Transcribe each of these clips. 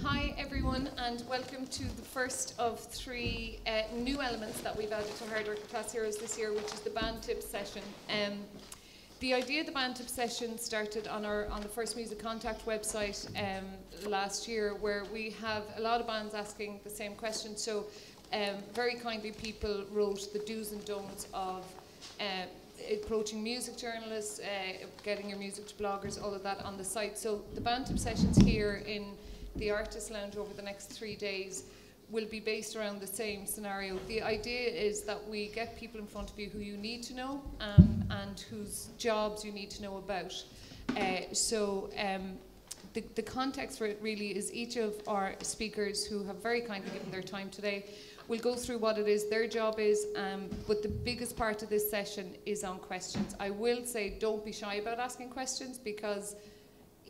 Hi everyone, and welcome to the first of three new elements that we've added to Hard Working Class Heroes this year, which is the BandTips session. The idea of the BandTips session started on the First Music Contact website last year, where we have a lot of bands asking the same question. So very kindly people wrote the do's and don'ts of approaching music journalists, getting your music to bloggers, all of that on the site. So the BandTips sessions here in the Artist Lounge over the next 3 days will be based around the same scenario. The idea is that we get people in front of you who you need to know and whose jobs you need to know about. The context for it really is each of our speakers, who have very kindly given their time today, will go through what it is their job is, but the biggest part of this session is on questions. I will say don't be shy about asking questions, because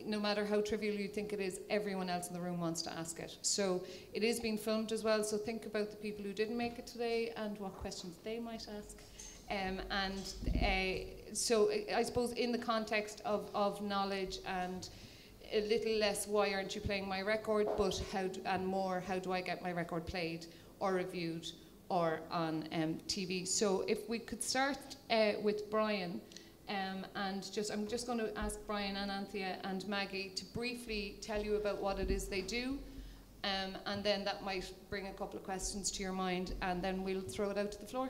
no matter how trivial you think it is, everyone else in the room wants to ask it. So it is being filmed as well, so think about the people who didn't make it today and what questions they might ask. So I suppose in the context of knowledge, and a little less why aren't you playing my record, but more how do I get my record played or reviewed or on TV. So if we could start with Brian. I'm just going to ask Brian and Anthea and Maggie to briefly tell you about what it is they do, and then that might bring a couple of questions to your mind, and then we'll throw it out to the floor.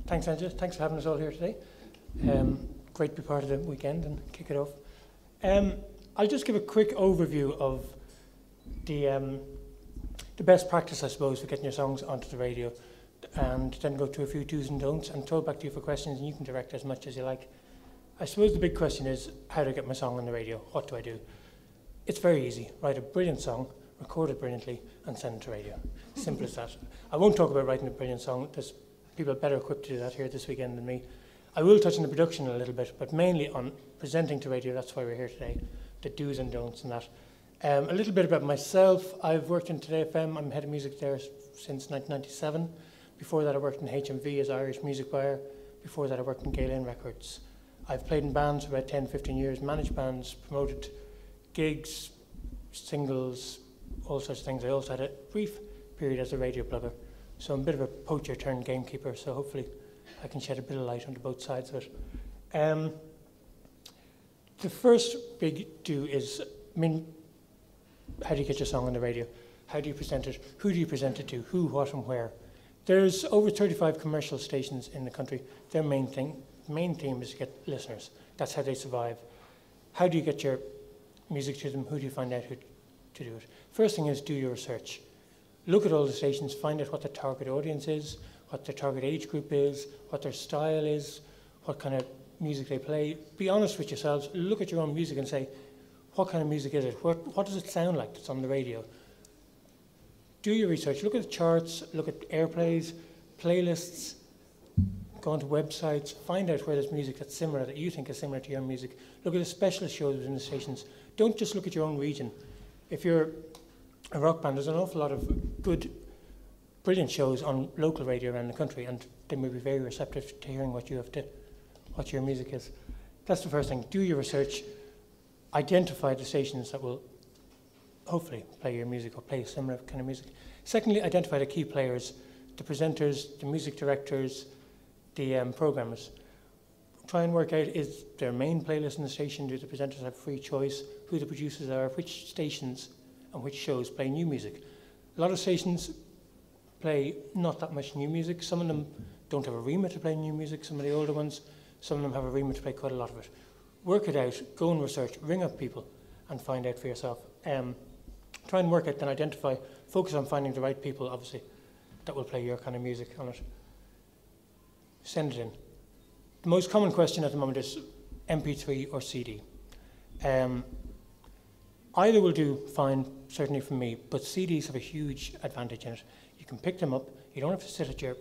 Thanks, Angela. Thanks for having us all here today. Great to be part of the weekend and kick it off. I'll just give a quick overview of the best practice, I suppose, for getting your songs onto the radio, and then go to a few do's and don'ts and throw it back to you for questions, and you can direct as much as you like. I suppose the big question is, how do I get my song on the radio? What do I do? It's very easy. Write a brilliant song, record it brilliantly, and send it to radio. Simple as that. I won't talk about writing a brilliant song. There's people better equipped to do that here this weekend than me. I will touch on the production a little bit, but mainly on presenting to radio. That's why we're here today, the do's and don'ts and that. A little bit about myself. I've worked in Today FM. I'm head of music there since 1997. Before that, I worked in HMV as Irish music buyer. Before that, I worked in Galen Records. I've played in bands for about 10, 15 years, managed bands, promoted gigs, singles, all sorts of things. I also had a brief period as a radio blogger. So I'm a bit of a poacher turned gamekeeper, so hopefully I can shed a bit of light onto both sides of it. The first big do is, how do you get your song on the radio? How do you present it? Who do you present it to? Who, what, and where? There's over 35 commercial stations in the country. Their main theme is to get listeners. That's how they survive. How do you get your music to them? Who do you find out who to do it? First thing is, do your research. Look at all the stations, find out what the target audience is, what their target age group is, what their style is, what kind of music they play. Be honest with yourselves. Look at your own music and say, what kind of music is it? What does it sound like that's on the radio? Do your research. Look at the charts, look at airplays, playlists, go onto websites, find out where there's music that's similar, that you think is similar to your music. Look at the specialist shows within the stations. Don't just look at your own region. If you're a rock band, there's an awful lot of good, brilliant shows on local radio around the country, and they may be very receptive to hearing what your music is. That's the first thing. Do your research. Identify the stations that will hopefully play your music or play a similar kind of music. Secondly, identify the key players, the presenters, the music directors, the programmers. Try and work out, is their main playlist in the station? Do the presenters have free choice? Who the producers are? Which stations and which shows play new music? A lot of stations play not that much new music. Some of them don't have a remit to play new music, some of the older ones. Some of them have a remit to play quite a lot of it. Work it out, go and research, ring up people and find out for yourself. Try and work it, then identify, focus on finding the right people, obviously, that will play your kind of music on it. Send it in. The most common question at the moment is MP3 or CD. Either will do fine, certainly for me, but CDs have a huge advantage in it. You can pick them up, you don't have to sit at your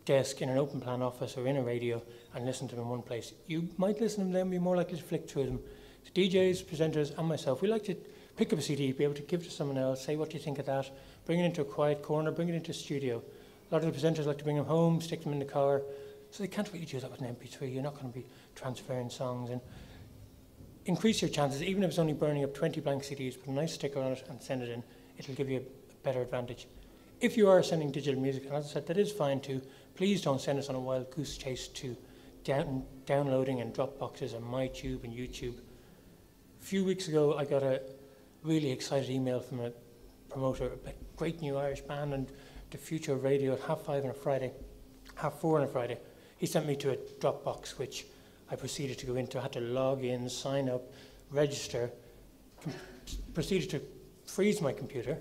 desk in an open plan office or in a radio and listen to them in one place. You might listen to them, be more likely to flick through them. The DJs, presenters, and myself, we like to pick up a CD, be able to give it to someone else, say what do you think of that, bring it into a quiet corner, bring it into a studio. A lot of the presenters like to bring them home, stick them in the car, so they can't really do that with an MP3. You're not going to be transferring songs. And increase your chances, even if it's only burning up 20 blank CDs, put a nice sticker on it and send it in. It'll give you a better advantage. If you are sending digital music, and as I said, that is fine too, please don't send us on a wild goose chase to downloading and Dropboxes and MyTube and YouTube. A few weeks ago, I got a really excited email from a promoter about a great new Irish band and the future of radio at 4:30 on a Friday. He sent me to a Dropbox, which I proceeded to go into. I had to log in, sign up, register, proceeded to freeze my computer,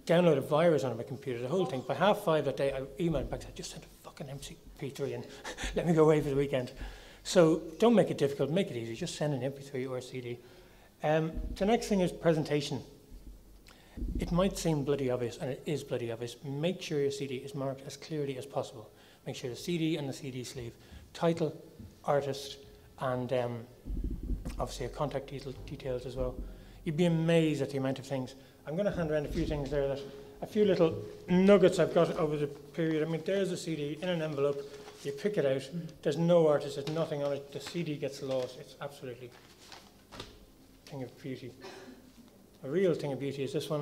download a virus on my computer, the whole thing. By 5:30 that day, I emailed back and said, just send a fucking MP3 and let me go away for the weekend. So don't make it difficult, make it easy. Just send an MP3 or a CD. The next thing is presentation. It might seem bloody obvious, and it is bloody obvious. Make sure your CD is marked as clearly as possible. Make sure the CD and the CD sleeve, title, artist, and obviously a contact details as well. You'd be amazed at the amount of things. I'm going to hand around a few things there, that a few little nuggets I've got over the period. I mean, there's a CD in an envelope. You pick it out. There's no artist. There's nothing on it. The CD gets lost. It's absolutely a thing of beauty. A real thing of beauty is this one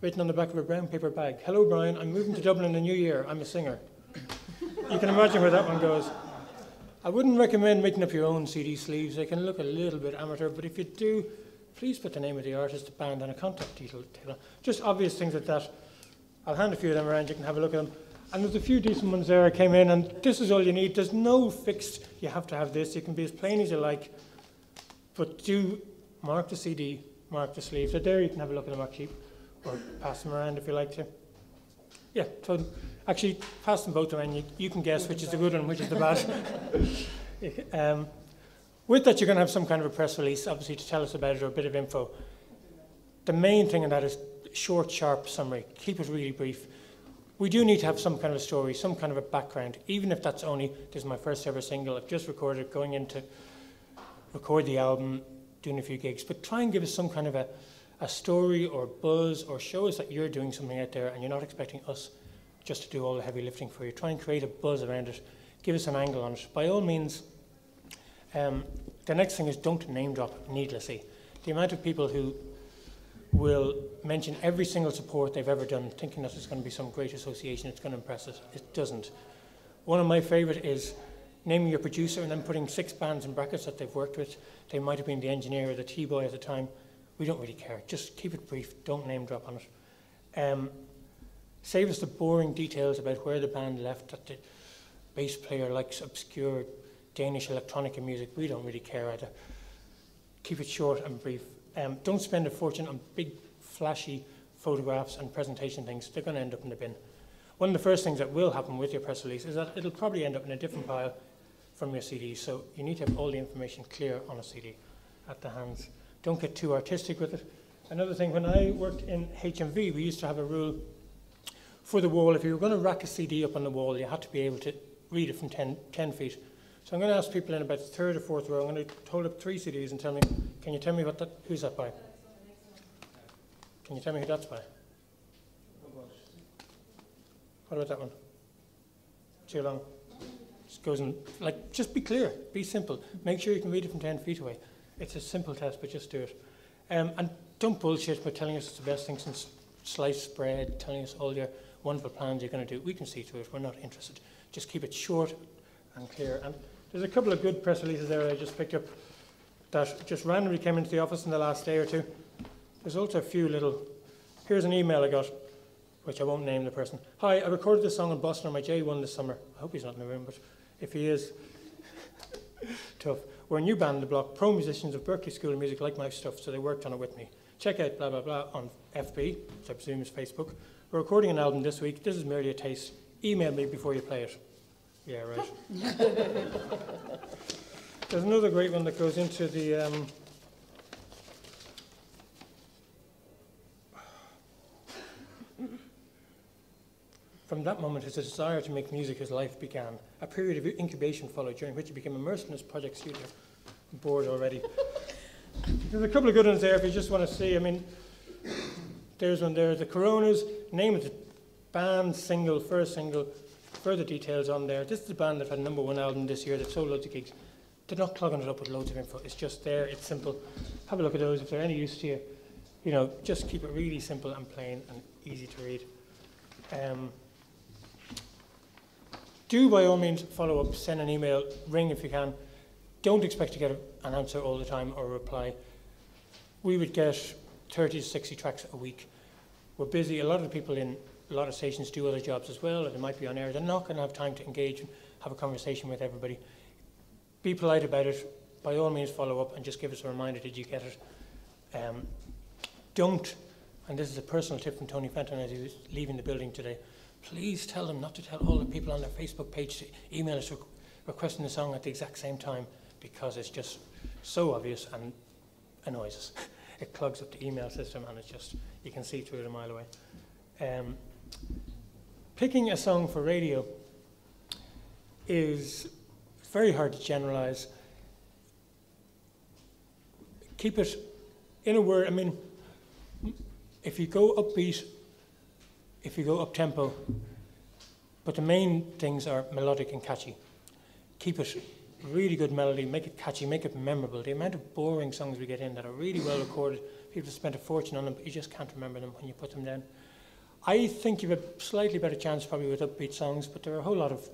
written on the back of a brown paper bag. Hello, Brian. I'm moving to Dublin in the new year. I'm a singer. You can imagine where that one goes. I wouldn't recommend making up your own CD sleeves. They can look a little bit amateur, but if you do, please put the name of the artist, the band, and a contact detail. Just obvious things like that. I'll hand a few of them around. You can have a look at them. And there's a few decent ones there. I came in, and this is all you need. There's no fixed, you have to have this. You can be as plain as you like. But do mark the CD, mark the sleeves. They're there. You can have a look at them or keep, or pass them around if you like to. Yeah, so actually pass them both around. You can guess which is the good one, which is the bad. With that, you're going to have some kind of a press release, obviously, to tell us about it or a bit of info. The main thing in that is short, sharp summary. Keep it really brief. We do need to have some kind of a story, some kind of a background, even if that's only, this is my first ever single, I've just recorded it, going in to record the album, doing a few gigs, but try and give us some kind of a story or buzz, or show us that you're doing something out there and you're not expecting us just to do all the heavy lifting for you. Try and create a buzz around it. Give us an angle on it. By all means, the next thing is don't name drop needlessly. The amount of people who will mention every single support they've ever done, thinking that it's going to be some great association, it's going to impress us. It doesn't. One of my favourite is naming your producer and then putting 6 bands in brackets that they've worked with. They might have been the engineer or the T-boy at the time. We don't really care. Just keep it brief. Don't name drop on it. Save us the boring details about where the band left, that the bass player likes obscure Danish electronica music. We don't really care either. Keep it short and brief. Don't spend a fortune on big, flashy photographs and presentation things. They're going to end up in the bin. One of the first things that will happen with your press release is that it'll probably end up in a different pile from your CD. So you need to have all the information clear on a CD at the hands. Don't get too artistic with it. Another thing, when I worked in HMV, we used to have a rule for the wall. If you were going to rack a CD up on the wall, you had to be able to read it from 10 feet. So I'm going to ask people in about the 3rd or 4th row, I'm going to hold up 3 CDs and tell me, can you tell me who's that by? Can you tell me who that's by? What about that one? Too long? Just goes in, just be clear, be simple. Make sure you can read it from 10 feet away. It's a simple test, but just do it. And don't bullshit by telling us it's the best thing since sliced bread, telling us all your wonderful plans you're going to do. We can see to it, we're not interested. Just keep it short and clear. And there's a couple of good press releases there I just picked up that just randomly came into the office in the last day or two. There's also a few little, here's an email I got, which I won't name the person. Hi, I recorded this song in Boston on my J1 this summer. I hope he's not in the room, but if he is, tough. We're a new band on the block, pro musicians of Berkeley School of Music like my stuff, so they worked on it with me. Check out blah, blah, blah on FB, which I presume is Facebook. We're recording an album this week. This is merely a taste. Email me before you play it. Yeah, right. There's another great one that goes into the... From that moment, his desire to make music his life began. A period of incubation followed, during which he became immersed in his project studio. I'm bored already. There's a couple of good ones there if you just want to see. I mean, there's one there. The Coronas, name of the band, single, first single, further details on there. This is the band that had a #1 album this year that sold loads of gigs. they're not clogging it up with loads of info. It's just there, it's simple. Have a look at those. If they're any use to you, you know, just keep it really simple and plain and easy to read. Do by all means follow up, send an email, ring if you can. Don't expect to get an answer all the time or a reply. We would get 30 to 60 tracks a week. We're busy. A lot of the people in a lot of stations do other jobs as well, and they might be on air. They're not going to have time to engage and have a conversation with everybody. Be polite about it. By all means, follow up and just give us a reminder, did you get it? Don't, and this is a personal tip from Tony Fenton as he was leaving the building today, please tell them not to tell all the people on their Facebook page to email us requesting the song at the exact same time, because it's just so obvious and annoys us. It clogs up the email system and it's just, you can see through it a mile away. Picking a song for radio is very hard to generalize. Keep it in a word. I mean, if you go upbeat, if you go up tempo, but the main things are melodic and catchy. Keep it really good melody, make it catchy, make it memorable. The amount of boring songs we get in that are really well recorded, people have spent a fortune on them, but you just can't remember them when you put them down. I think you have a slightly better chance probably with upbeat songs, but there are a whole lot of,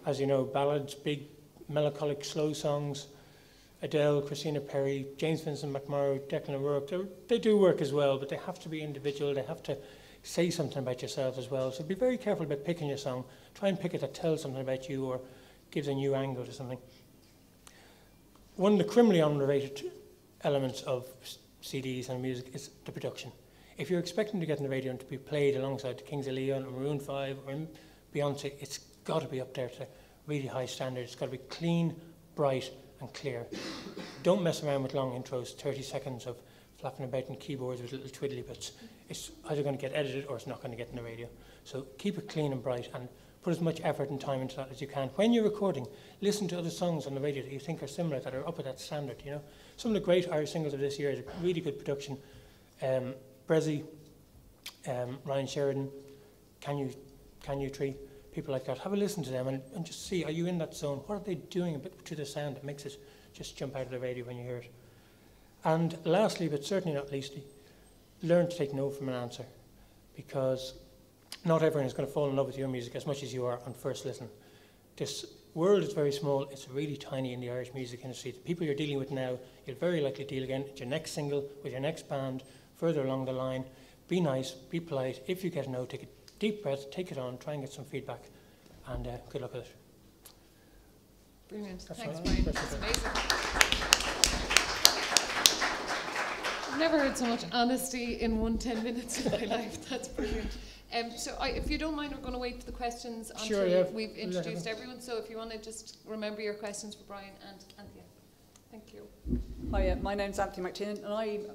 as you know, ballads, big melancholic slow songs. Adele, Christina Perri, James Vincent McMorrow, Declan O'Rourke, they do work as well, but they have to be individual, they have to say something about yourself as well. So be very careful about picking your song. Try and pick it that tells something about you or gives a new angle to something. One of the criminally underrated elements of CDs and music is the production. If you're expecting to get on the radio and to be played alongside the Kings of Leon or Maroon 5 or Beyonce, it's got to be up there to really high standards. It's got to be clean, bright and clear. Don't mess around with long intros, 30 seconds of flapping about in keyboards with little twiddly bits. It's either going to get edited or it's not going to get in the radio. So keep it clean and bright and put as much effort and time into that as you can. When you're recording, listen to other songs on the radio that you think are similar, that are up at that standard, you know. Some of the great Irish singles of this year is a really good production. Brezzy, Ryan Sheridan, Can You Tree, people like that. Have a listen to them and just see, are you in that zone? What are they doing a bit to the sound that makes it just jump out of the radio when you hear it? And lastly, but certainly not leastly, learn to take no from an answer, because not everyone is going to fall in love with your music as much as you are on first listen. This world is very small, it's really tiny in the Irish music industry. The people you're dealing with now, you'll very likely deal again with your next single, with your next band, further along the line. Be nice, be polite. If you get a no, take a deep breath, take it on, try and get some feedback, and good luck with it. Brilliant. That's Thanks, right. Brian. That's amazing. I've never heard so much honesty in 10 minutes in my life. That's brilliant. If you don't mind, we're going to wait for the questions until we've introduced everyone. So if you want to just remember your questions for Brian and Anthea. Thank you. Hi, my name's Anthea McTiernan, and I'm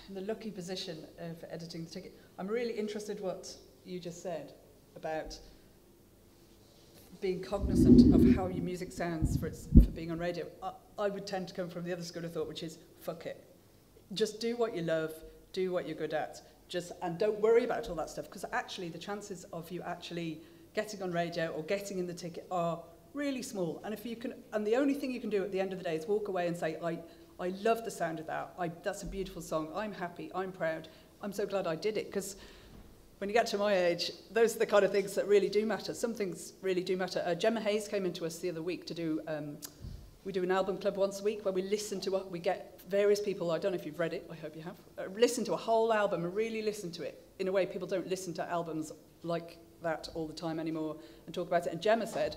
in the lucky position of editing the ticket. I'm really interested what you just said about being cognizant of how your music sounds for being on radio. I would tend to come from the other school of thought, which is fuck it. Just do what you love, do what you're good at, and don't worry about all that stuff, because actually the chances of you actually getting on radio or getting in the ticket are really small. And if you can, and the only thing you can do at the end of the day is walk away and say, I love the sound of that. That's a beautiful song. I'm happy. I'm proud. I'm so glad I did it, because when you get to my age, those are the kind of things that really do matter. Some things really do matter. Gemma Hayes came into us the other week to do, we do an album club once a week where we listen to we get various people, I don't know if you've read it, I hope you have, listen to a whole album and really listen to it in a way people don't listen to albums like that all the time anymore and talk about it. And Gemma said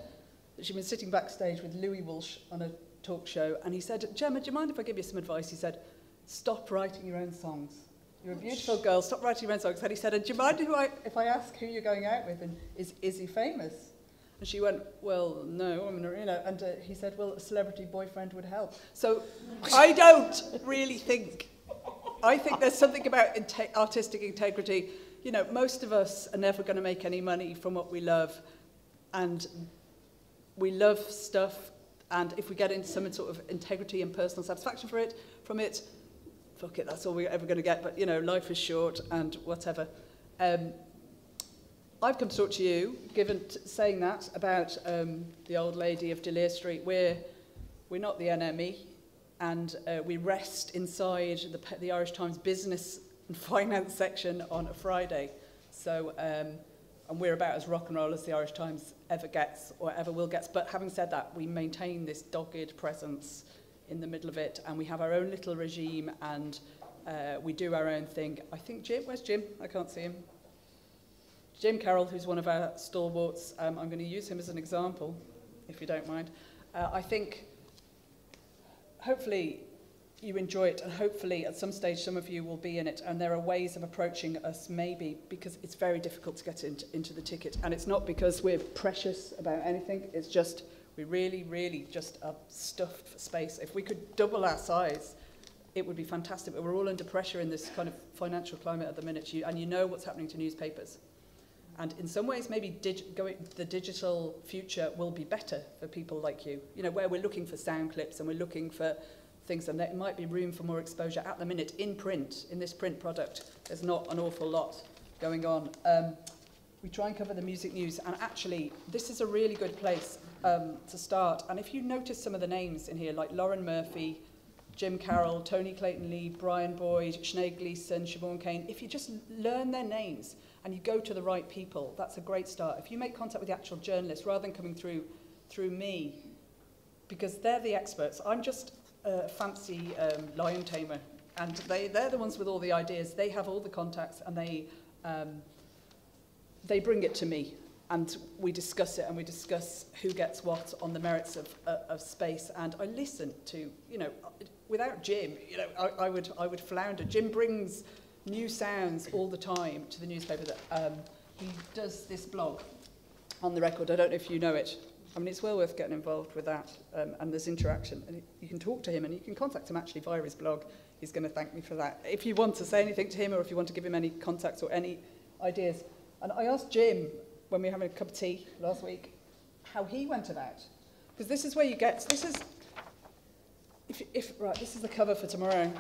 that she'd been sitting backstage with Louis Walsh on a talk show, and he said, Gemma, do you mind if I give you some advice? He said, stop writing your own songs. You're a beautiful girl, stop writing your own songs. And he said, do you mind if I ask who you're going out with, and is he famous? And she went, well, no, I mean, you know, and he said, well, a celebrity boyfriend would help. So I don't really think, I think there's something about artistic integrity. You know, most of us are never going to make any money from what we love, and we love stuff, and if we get into some sort of integrity and personal satisfaction from it, fuck it, that's all we're ever going to get. But, you know, life is short and whatever. I've come to talk to you, saying that, about the old lady of De Leer Street. We're we're not the NME, and we rest inside the Irish Times business and finance section on a Friday. So, and we're about as rock and roll as the Irish Times ever gets or ever will get. But having said that, we maintain this dogged presence in the middle of it, and we have our own little regime, and we do our own thing. I think Jim, where's Jim? I can't see him. Jim Carroll, who's one of our stalwarts, I'm going to use him as an example, if you don't mind. I think hopefully you enjoy it, and hopefully at some stage some of you will be in it, and there are ways of approaching us maybe, because it's very difficult to get into the ticket, and it's not because we're precious about anything, it's just we really just are stuffed for space. If we could double our size, it would be fantastic, but we're all under pressure in this kind of financial climate at the minute, and you know what's happening to newspapers. And in some ways, maybe the digital future will be better for people like you, where we're looking for sound clips and we're looking for things, and there might be room for more exposure. At the minute, in print, in this print product, there's not an awful lot going on. We try and cover the music news, and actually, this is a really good place to start. And if you notice some of the names in here, like Lauren Murphy, Jim Carroll, Tony Clayton-Lee, Brian Boyd, Sinead Gleeson, Siobhan Kane, if you just learn their names and you go to the right people, that's a great start. If you make contact with the actual journalists, rather than coming through me, because they're the experts. I'm just a fancy lion tamer, and they're the ones with all the ideas. They have all the contacts, and they bring it to me, and we discuss it, and we discuss who gets what on the merits of space. And I listen to, without Jim, I would flounder. Jim brings new sounds all the time to the newspaper. That he does this blog on the record. I don't know if you know it. I mean, it's well worth getting involved with that, and there's interaction. And you can talk to him, and you can contact him actually via his blog. He's going to thank me for that. If you want to say anything to him, or if you want to give him any contacts or any ideas. And I asked Jim, when we were having a cup of tea last week, how he went about. Because this is where you get, this is the cover for tomorrow.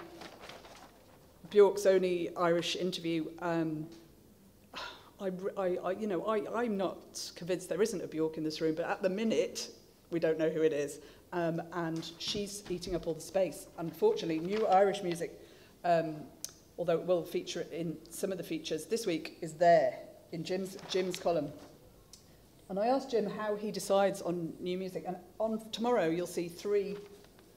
Bjork's only Irish interview. I'm not convinced there isn't a Bjork in this room, but at the minute, we don't know who it is. And she's eating up all the space. Unfortunately, new Irish music, although it will feature in some of the features this week, is there in Jim's column. And I asked Jim how he decides on new music. And on tomorrow, you'll see three,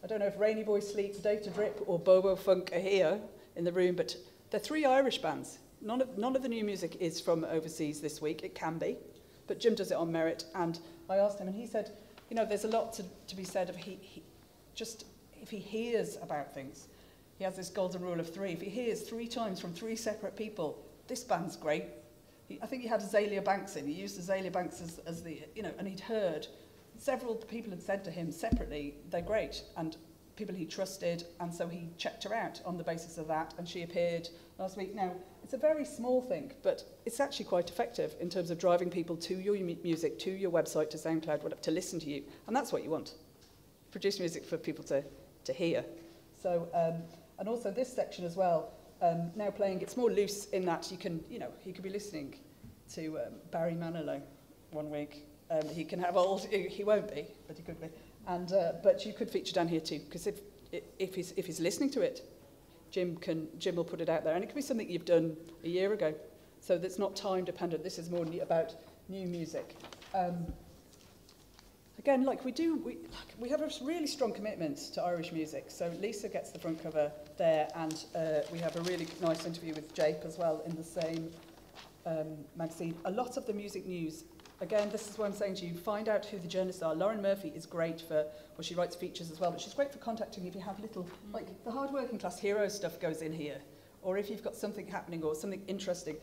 I don't know if Rainy Boy Sleep, Data Drip, or Bobo Funk are here in the room, but they're three Irish bands. None of the new music is from overseas this week. It can be, but Jim does it on merit. And I asked him, and he said, there's a lot to be said of if he hears about things. He has this golden rule of three. If he hears 3 times from 3 separate people, this band's great. I think he had Azalea Banks in. He used Azalea Banks as the, and he'd heard several people had said to him separately, they're great, and people he trusted, and so he checked her out on the basis of that, and she appeared last week. Now, it's a very small thing, but it's actually quite effective in terms of driving people to your music, to your website, to SoundCloud, whatever, to listen to you, and that's what you want. Produce music for people to hear. So, and also this section as well, now playing, it's more loose in that you can, he could be listening to Barry Manilow one week. He can have he won't be, but he could be. And but you could feature down here too, because if he's listening to it, Jim will put it out there, and it could be something you've done a year ago. So that's not time dependent. This is more about new music. Again, we have a really strong commitment to Irish music. So Lisa gets the front cover there, and we have a really nice interview with Jape as well in the same magazine. A lot of the music news, again, this is what I'm saying to you, find out who the journalists are. Lauren Murphy is great she writes features as well, but she's great for contacting if you have little, like the hard working class hero stuff goes in here, or if you've got something happening or something interesting.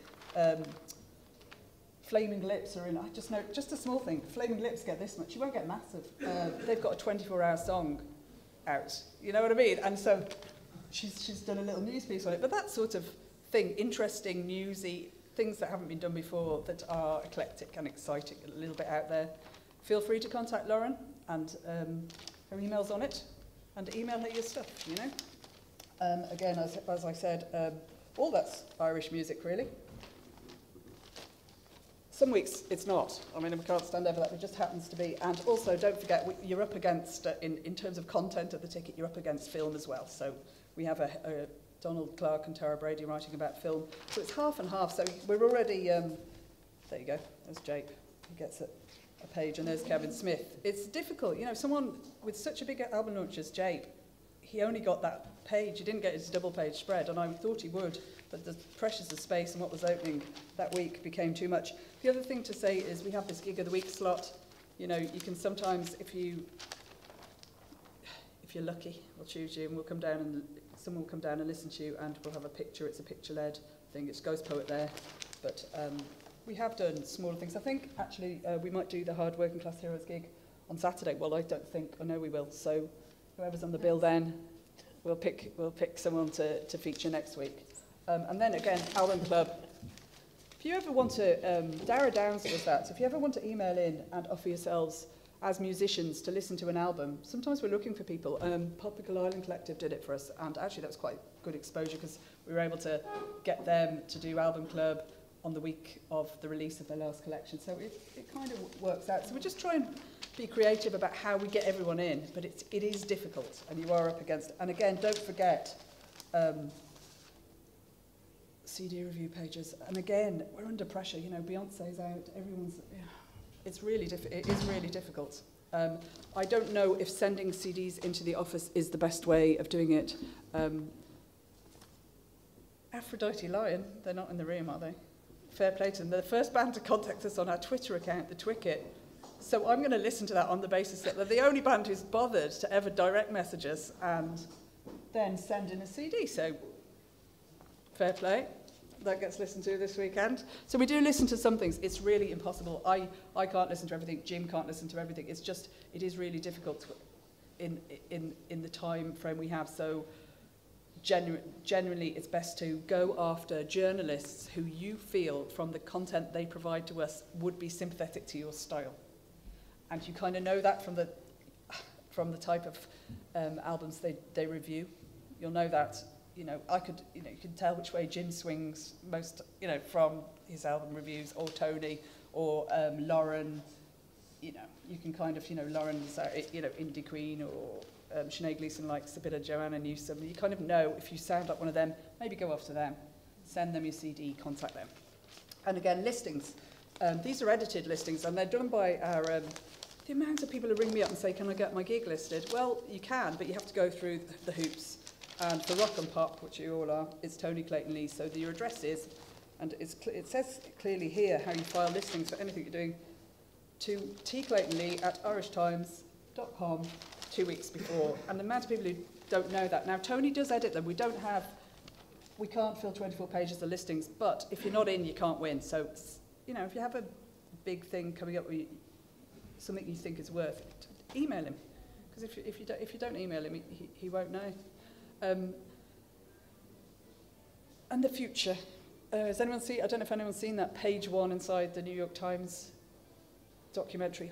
Flaming Lips are in, I just know, just a small thing, Flaming Lips get this much, you won't get massive. They've got a 24-hour song out, you know what I mean? And so she's done a little news piece on it, but that sort of thing, interesting, newsy, things that haven't been done before that are eclectic and exciting, a little bit out there. Feel free to contact Lauren, and her email's on it, and email her your stuff, Again, as I said, all that's Irish music, really. Some weeks it's not. I mean, we can't stand over that. It just happens to be. And also, don't forget, you're up against, in terms of content of the ticket, you're up against film as well. So we have a Donald Clark and Tara Brady writing about film. So it's half and half. So we're already, there you go, there's Jake. He gets a page, and there's Kevin Smith. It's difficult. You know, someone with such a big album launch as Jake, he only got that page. He didn't get his double-page spread, and I thought he would, but the pressures of space and what was opening that week became too much. The other thing to say is we have this Gig of the Week slot. You know, you can sometimes, if you're lucky, we'll choose you, and someone will come down and listen to you, and we'll have a picture. It's a picture-led thing. It's Ghost Poet there, but we have done smaller things. I think, actually, we might do the Hard Working Class Heroes gig on Saturday. Well, I know we will. So whoever's on the bill then, we'll pick someone to feature next week. And then again, Album Club. If you ever want to, Dara Downs was that. So if you ever want to email in and offer yourselves as musicians to listen to an album, sometimes we're looking for people. Popical Island Collective did it for us, and actually that was quite good exposure because we were able to get them to do Album Club on the week of the release of their last collection. So it kind of works out. So we're just trying to be creative about how we get everyone in, but it is difficult, and you are up against it. And again, don't forget CD review pages. And again, we're under pressure. You know, Beyonce's out. Everyone's. Yeah, it is really difficult. I don't know if sending CDs into the office is the best way of doing it. Aphrodite Lion, they're not in the room, are they? Fair play to them. They're the first band to contact us on our Twitter account, the Twicket. So I'm going to listen to that on the basis that they're the only band who's bothered to ever direct message us and then send in a CD. So fair play. That gets listened to this weekend. So we do listen to some things. It's really impossible. I can't listen to everything. Jim can't listen to everything. It is really difficult in the time frame we have. So generally, it's best to go after journalists who you feel, from the content they provide to us, would be sympathetic to your style. And you kind of know that from the type of albums they review. You'll know that. You know, you can tell which way Jim swings most, you know, from his album reviews, or Tony, or Lauren. You know, you can kind of, you know, Lauren's, Indie Queen, or Sinead Gleason likes a bit of Joanna Newsom. You kind of know if you sound like one of them, maybe go after them, send them your CD, contact them. And again, listings. These are edited listings, and they're done by our... the amount of people who ring me up and say, can I get my gig listed? Well, you can, but you have to go through the hoops. And for Rock and Pop, which you all are, it's Tony Clayton Lee. So your address is, and it says clearly here how you file listings for anything you're doing, to tclaytonlee@irishtimes.com 2 weeks before. And the amount of people who don't know that. Now, Tony does edit them. We can't fill 24 pages of listings, but if you're not in, you can't win. So, you know, if you have a big thing coming up, something you think is worth it, email him. Because if you don't email him, he won't know. And the future. Has anyone seen? I don't know if anyone's seen that page 1 inside the New York Times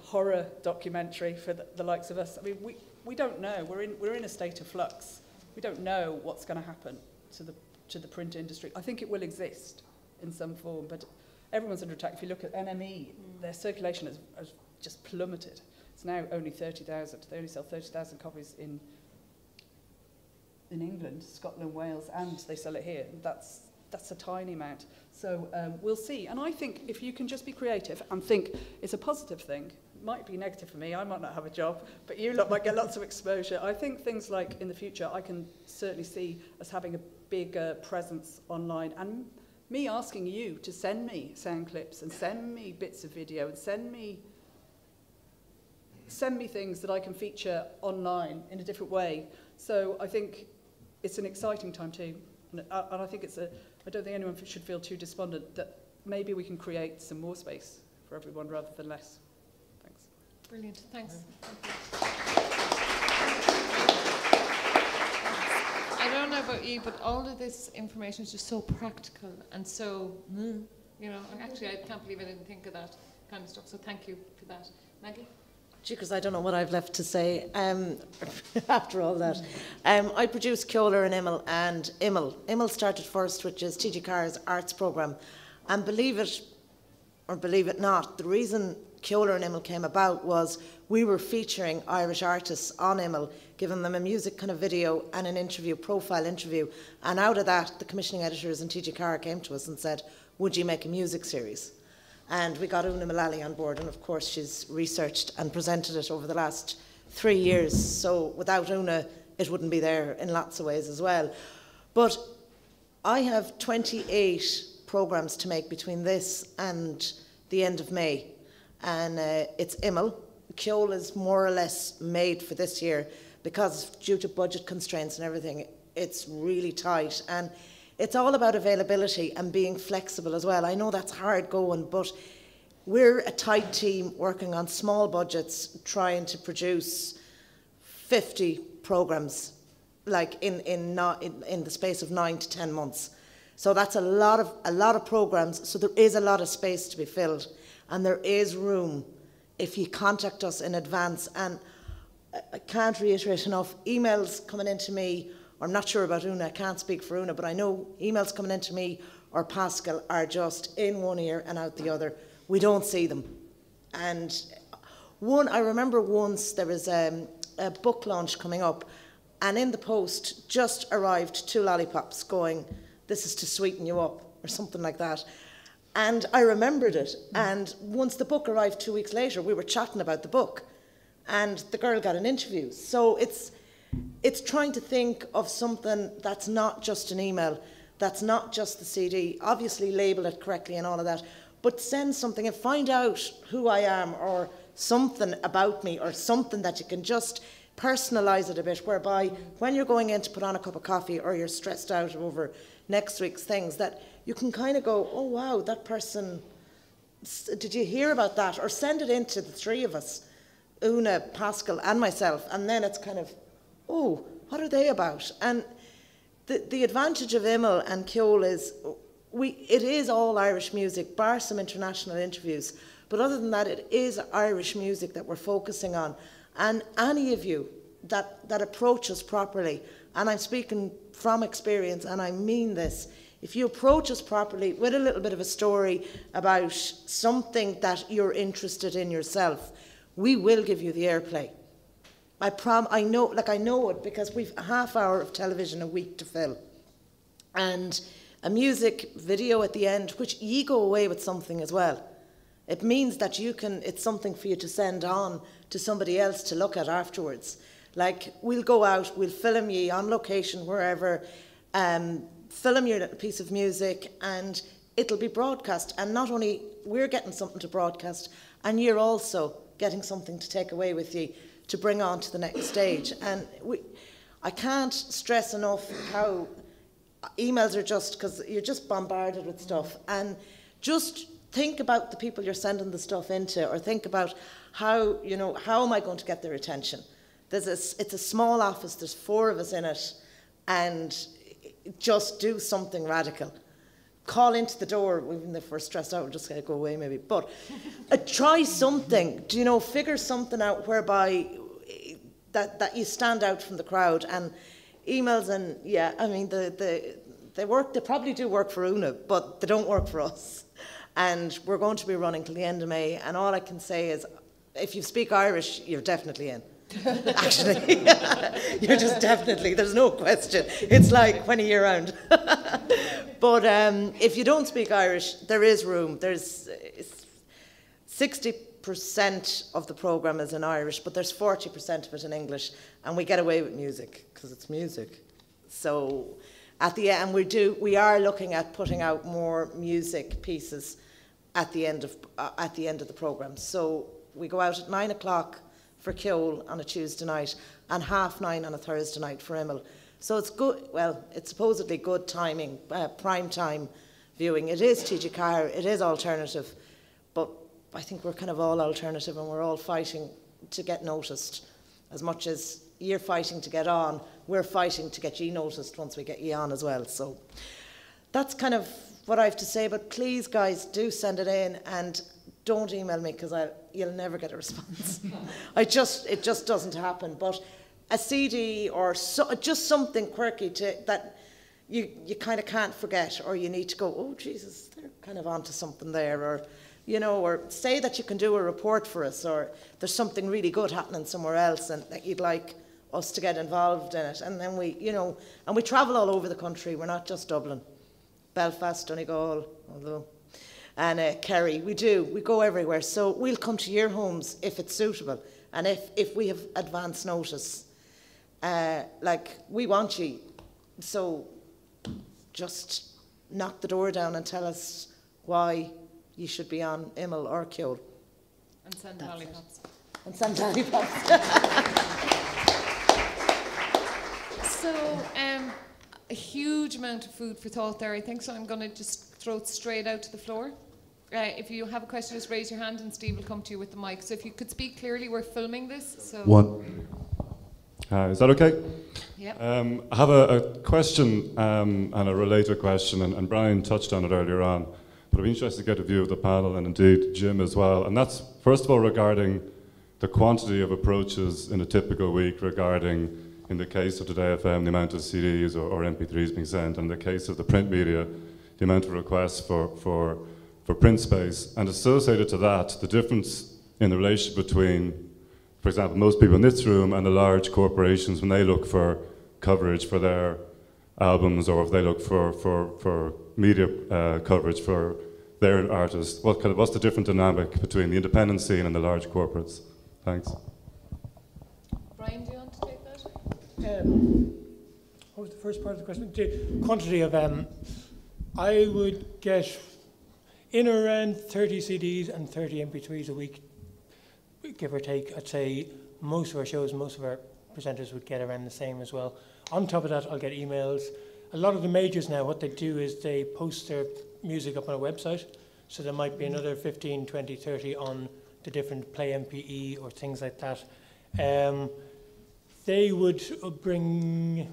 horror documentary for the likes of us. I mean, we don't know. We're in a state of flux. We don't know what's going to happen to the print industry. I think it will exist in some form, but everyone's under attack. If you look at NME, their circulation has just plummeted. It's now only 30,000. They only sell 30,000 copies in England, Scotland, Wales, and they sell it here. That's a tiny amount. So we'll see. And I think if you can just be creative and think it's a positive thing, it might be negative for me, I might not have a job, but you lot might get lots of exposure. I think things like in the future, I can certainly see us having a bigger presence online, and me asking you to send me sound clips and send me bits of video and send me things that I can feature online in a different way. So I think it's an exciting time too, and I think I don't think anyone should feel too despondent that maybe we can create some more space for everyone rather than less. Thanks. Brilliant, thanks. I don't know about you, but all of this information is just so practical and so, you know, actually I can't believe I didn't think of that kind of stuff, so thank you for that. Maggie? Because I don't know what I've left to say after all that. I produced Kjolar and Immel, and Immel started first, which is TG Carr's arts programme. And believe it or believe it not, the reason Ceolar and Immel came about was we were featuring Irish artists on Immel, giving them a music kind of video and an interview, profile interview. And out of that, the commissioning editors and TG Carr came to us and said, would you make a music series? And we got Una Mullally on board, and of course she's researched and presented it over the last 3 years. So without Una, it wouldn't be there in lots of ways as well. But I have 28 programmes to make between this and the end of May. And it's Immel. Ceolar is more or less made for this year because due to budget constraints and everything, it's really tight. And it's all about availability and being flexible as well. I know that's hard going, but we're a tight team working on small budgets, trying to produce 50 programmes, like in the space of 9 to 10 months. So that's a lot of programmes. So there is a lot of space to be filled, and there is room if you contact us in advance. And I can't reiterate enough, emails coming into me, I'm not sure about Una, I can't speak for Una, but I know emails coming into me or Pascal are just in one ear and out the other. We don't see them. And I remember once there was a book launch coming up, and in the post just arrived 2 lollipops going, this is to sweeten you up, or something like that. And I remembered it. And once the book arrived 2 weeks later, we were chatting about the book, and the girl got an interview. So it's trying to think of something that's not just an email, that's not just the CD, obviously label it correctly and all of that, but send something and find out who I am, or something about me, or something that you can just personalise it a bit, whereby when you're going in to put on a cup of coffee or you're stressed out over next week's things, that you can kind of go, oh wow, that person, did you hear about that? Or send it in to the 3 of us, Una, Pascal and myself, and then it's kind of, oh, what are they about? And the advantage of Immel and Ceolar is it is all Irish music, bar some international interviews. But other than that, it is Irish music that we're focusing on. And any of you that approach us properly, and I'm speaking from experience, and I mean this, if you approach us properly with a little bit of a story about something that you're interested in yourself, we will give you the airplay. I know it because we've a half hour of television a week to fill, and a music video at the end, which you go away with something as well. It means that it's something for you to send on to somebody else to look at afterwards. Like, we'll go out, we'll film you on location, wherever, film your little piece of music, and it'll be broadcast. And not only we're getting something to broadcast, and you're also getting something to take away with you to bring on to the next stage. And I can't stress enough how emails are just, because you're just bombarded with stuff, and just think about the people you're sending the stuff into, or think about how am I going to get their attention? It's a small office, there's 4 of us in it, and just do something radical. Call into the door, even if we're stressed out, we're just going to go away maybe, but try something, figure something out whereby that you stand out from the crowd. And emails, and yeah, I mean, they probably do work for Una, but they don't work for us. And we're going to be running till the end of May, and all I can say is, if you speak Irish, you're definitely in. Actually, you're just definitely, there's no question. It's like when are you around? But if you don't speak Irish, there is room. There's 60% of the programme is in Irish, but there's 40% of it in English, and we get away with music because it's music. So at the end, we are looking at putting out more music pieces at the end of the programme. So we go out at 9 o'clock for Ceolar on a Tuesday night, and 9:30 on a Thursday night for Immel. So it's good. Well, it's supposedly good timing, prime time viewing. It is TG Carr, it is alternative, but I think we're kind of all alternative, and we're all fighting to get noticed. As much as you're fighting to get on, we're fighting to get you noticed once we get you on as well. So that's kind of what I have to say. But please, guys, do send it in, and don't email me, because you'll never get a response. It just doesn't happen. But a CD or just something quirky that you kind of can't forget, or you need to go, oh Jesus, they're kind of onto something there, or you know, or say that you can do a report for us, or there's something really good happening somewhere else and that you'd like us to get involved in it. And then we, you know, and we travel all over the country. We're not just Dublin, Belfast, Donegal, although, and Kerry. We go everywhere. So we'll come to your homes if it's suitable, and if we have advance notice. Like, we want you, so just knock the door down and tell us why you should be on Immel or Kjol. And send lollipops. And send lollipops. So, a huge amount of food for thought there, I think, so I'm going to just throw it straight out to the floor. If you have a question, just raise your hand and Steve will come to you with the mic. So if you could speak clearly, we're filming this. So. One. Is that okay? Yeah. I have a question and a related question, and Brian touched on it earlier on, but I'd be interested to get a view of the panel and indeed Jim as well. And that's, first of all, regarding the quantity of approaches in a typical week regarding, in the case of Today FM, the amount of CDs or MP3s being sent, and in the case of the print media, the amount of requests for print space. And associated to that, the difference in the relationship between, for example, most people in this room and the large corporations when they look for coverage for their albums, or if they look for media coverage for their artists. What's the different dynamic between the independent scene and the large corporates? Thanks. Brian, do you want to take that? What was the first part of the question? The quantity of, I would get in around 30 CDs and 30 MP3s a week, give or take. I'd say most of our shows, most of our presenters would get around the same as well. On top of that, I'll get emails. A lot of the majors now, what they do is they post their music up on a website, so there might be another 15, 20, 30 on the different Play MPE or things like that. They would bring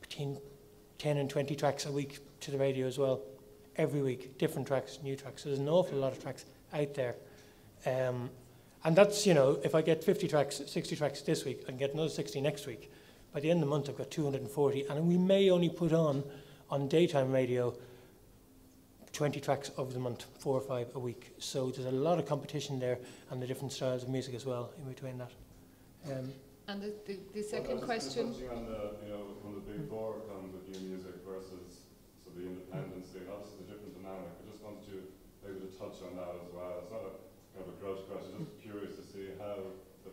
between 10 and 20 tracks a week to the radio as well, every week, different tracks, new tracks. So there's an awful lot of tracks out there. And that's, you know, if I get 50 tracks, 60 tracks this week, I can get another 60 next week. By the end of the month, I've got 240, and we may only put on daytime radio, 20 tracks over the month, 4 or 5 a week. So there's a lot of competition there, and the different styles of music as well in between that. And the second question? Touching on the, you know, when the big four comes with new music versus the independent scene, obviously the different dynamic. I just wanted you maybe to touch on that as well. It's not a kind of a grudge question, just curious to see how the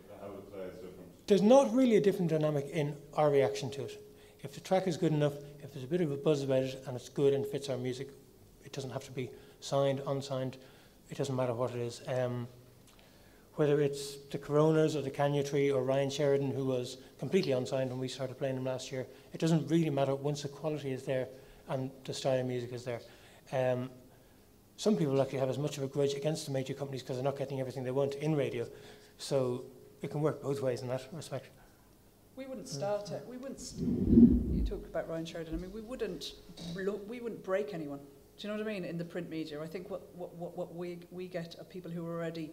play is different. There's not really a different dynamic in our reaction to it. If the track is good enough, if there's a bit of a buzz about it and it's good and fits our music, it doesn't have to be signed, unsigned, it doesn't matter what it is. Whether it's the Coronas or the Kenya Tree or Ryan Sheridan, who was completely unsigned when we started playing him last year, it doesn't really matter once the quality is there and the style of music is there. Some people actually have as much of a grudge against the major companies because they're not getting everything they want in radio. So it can work both ways in that respect. We wouldn't start it. You talked about Ryan Sheridan. I mean, we wouldn't break anyone. Do you know what I mean? In the print media, I think what we get are people who are already.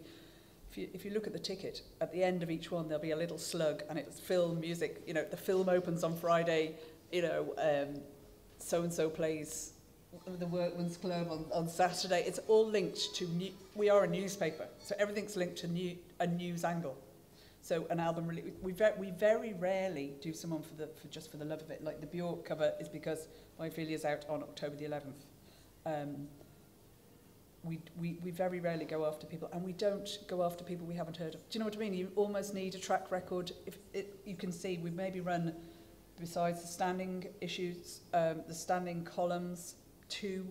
If you look at the ticket, at the end of each one there'll be a little slug, and it's film, music. You know, the film opens on Friday. You know, so and so plays the Workman's Club on Saturday. It's all linked to we are a newspaper, so everything's linked to a news angle. So an album really, we very rarely do someone just for the love of it. Like the Bjork cover is because My Ophelia's out on October the 11th. We very rarely go after people, and we don't go after people we haven't heard of. Do you know what I mean? You almost need a track record. You can see we've maybe run, besides the standing issues, the standing columns, 2.